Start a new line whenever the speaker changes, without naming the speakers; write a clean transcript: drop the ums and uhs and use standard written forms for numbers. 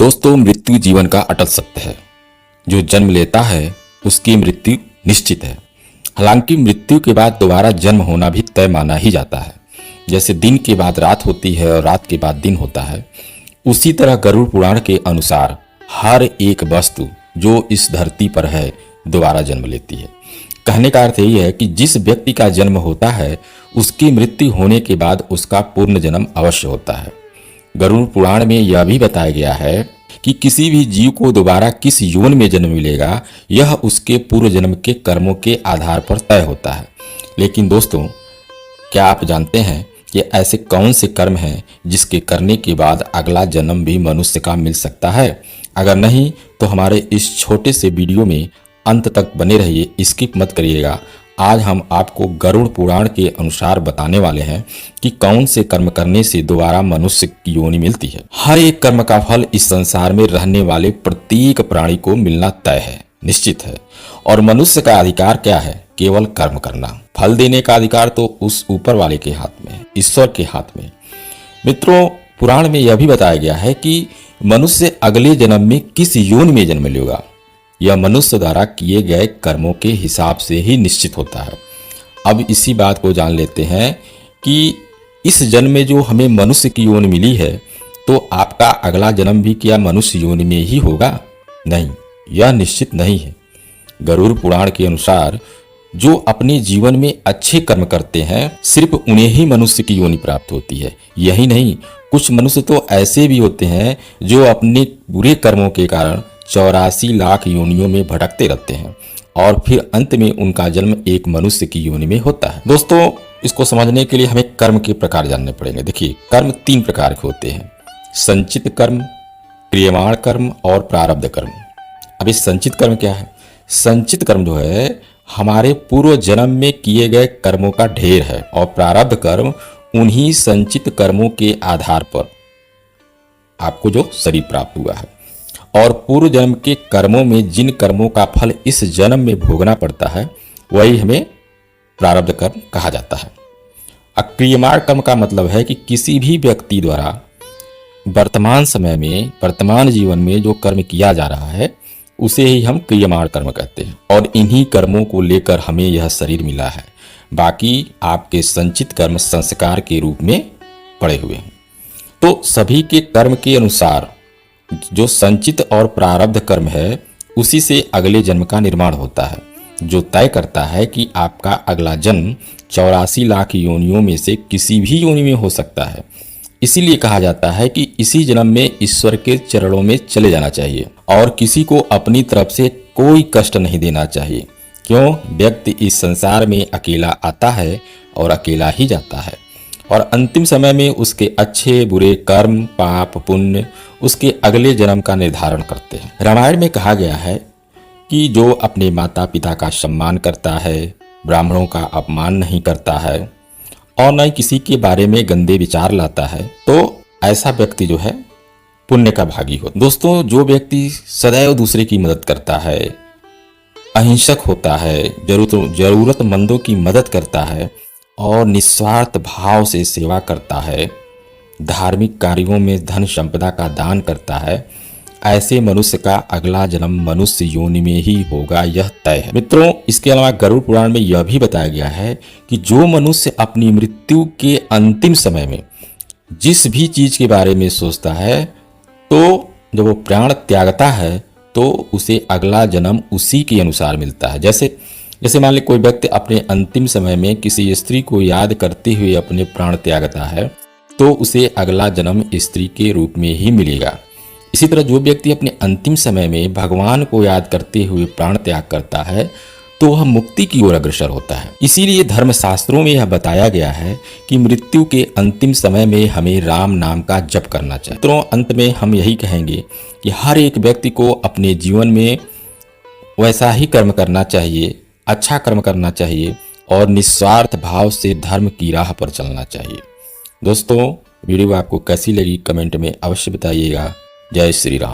दोस्तों, मृत्यु जीवन का अटल सत्य है। जो जन्म लेता है उसकी मृत्यु निश्चित है। हालांकि मृत्यु के बाद दोबारा जन्म होना भी तय माना ही जाता है। जैसे दिन के बाद रात होती है और रात के बाद दिन होता है, उसी तरह गरुड़ पुराण के अनुसार हर एक वस्तु जो इस धरती पर है दोबारा जन्म लेती है। कहने का अर्थ यही है कि जिस व्यक्ति का जन्म होता है उसकी मृत्यु होने के बाद उसका पूर्ण जन्म अवश्य होता है। गरुड़ पुराण में यह भी बताया गया है कि किसी भी जीव को दोबारा किस योनि में जन्म मिलेगा यह उसके पूर्व जन्म के कर्मों के आधार पर तय होता है। लेकिन दोस्तों, क्या आप जानते हैं कि ऐसे कौन से कर्म हैं जिसके करने के बाद अगला जन्म भी मनुष्य का मिल सकता है? अगर नहीं तो हमारे इस छोटे से वीडियो में अंत तक बने रहिए, स्किप मत करिएगा। आज हम आपको गरुड़ पुराण के अनुसार बताने वाले हैं कि कौन से कर्म करने से दोबारा मनुष्य की योनि मिलती है। हर एक कर्म का फल इस संसार में रहने वाले प्रत्येक प्राणी को मिलना तय है, निश्चित है। और मनुष्य का अधिकार क्या है? केवल कर्म करना। फल देने का अधिकार तो उस ऊपर वाले के हाथ में है, ईश्वर के हाथ में। मित्रों, पुराण में यह भी बताया गया है कि मनुष्य अगले जन्म में किस योनि में जन्म लेगा यह मनुष्य द्वारा किए गए कर्मों के हिसाब से ही निश्चित होता है। अब इसी बात को जान लेते हैं कि इस जन्म में जो हमें मनुष्य की योनि मिली है तो आपका अगला जन्म भी क्या मनुष्य योनि में ही होगा? नहीं, यह निश्चित नहीं है। गरुड़ पुराण के अनुसार जो अपने जीवन में अच्छे कर्म करते हैं सिर्फ उन्हें ही मनुष्य की योनि प्राप्त होती है। यही नहीं, कुछ मनुष्य तो ऐसे भी होते हैं जो अपने बुरे कर्मों के कारण 84 लाख योनियों में भटकते रहते हैं और फिर अंत में उनका जन्म एक मनुष्य की योनि में होता है। दोस्तों, इसको समझने के लिए हमें कर्म के प्रकार जानने पड़ेंगे। देखिए, कर्म 3 प्रकार के होते हैं: संचित कर्म, क्रियमाण कर्म और प्रारब्ध कर्म। अब इस संचित कर्म क्या है? संचित कर्म जो है हमारे पूर्व जन्म में किए गए कर्मों का ढेर है और प्रारब्ध कर्म उन्हीं संचित कर्मों के आधार पर आपको जो शरीर प्राप्त हुआ है। और पूर्व जन्म के कर्मों में जिन कर्मों का फल इस जन्म में भोगना पड़ता है वही हमें प्रारब्ध कर्म कहा जाता है। अक्रियमाण कर्म का मतलब है कि किसी भी व्यक्ति द्वारा वर्तमान समय में, वर्तमान जीवन में जो कर्म किया जा रहा है उसे ही हम क्रियमाण कर्म कहते हैं और इन्हीं कर्मों को लेकर हमें यह शरीर मिला है। बाकी आपके संचित कर्म संस्कार के रूप में पड़े हुए हैं। तो सभी के कर्म के अनुसार जो संचित और प्रारब्ध कर्म है उसी से अगले जन्म का निर्माण होता है, जो तय करता है कि आपका अगला जन्म 84 लाख योनियों में से किसी भी योनि में हो सकता है। इसीलिए कहा जाता है कि इसी जन्म में ईश्वर के चरणों में चले जाना चाहिए और किसी को अपनी तरफ से कोई कष्ट नहीं देना चाहिए। क्यों? व्यक्ति इस संसार में अकेला आता है और अकेला ही जाता है और अंतिम समय में उसके अच्छे बुरे कर्म, पाप, पुण्य उसके अगले जन्म का निर्धारण करते हैं। रामायण में कहा गया है कि जो अपने माता पिता का सम्मान करता है, ब्राह्मणों का अपमान नहीं करता है और न ही किसी के बारे में गंदे विचार लाता है, तो ऐसा व्यक्ति जो है पुण्य का भागी हो। दोस्तों, जो व्यक्ति सदैव दूसरे की मदद करता है, अहिंसक होता है, जरूरतमंदों की मदद करता है और निस्वार्थ भाव से सेवा करता है, धार्मिक कार्यों में धन संपदा का दान करता है, ऐसे मनुष्य का अगला जन्म मनुष्य योनि में ही होगा, यह तय है। मित्रों, इसके अलावा गरुड़ पुराण में यह भी बताया गया है कि जो मनुष्य अपनी मृत्यु के अंतिम समय में जिस भी चीज के बारे में सोचता है तो जब वो प्राण त्यागता है तो उसे अगला जन्म उसी के अनुसार मिलता है। जैसे मान ली कोई व्यक्ति अपने अंतिम समय में किसी स्त्री को याद करते हुए अपने प्राण त्यागता है तो उसे अगला जन्म स्त्री के रूप में ही मिलेगा। इसी तरह जो व्यक्ति अपने अंतिम समय में भगवान को याद करते हुए प्राण त्याग करता है तो वह मुक्ति की ओर अग्रसर होता है। इसीलिए धर्मशास्त्रों में यह बताया गया है कि मृत्यु के अंतिम समय में हमें राम नाम का जप करना चाहिए। तो अंत में हम यही कहेंगे कि हर एक व्यक्ति को अपने जीवन में वैसा ही कर्म करना चाहिए, अच्छा कर्म करना चाहिए और निस्वार्थ भाव से धर्म की राह पर चलना चाहिए। दोस्तों, वीडियो आपको कैसी लगी कमेंट में अवश्य बताइएगा। जय श्री राम।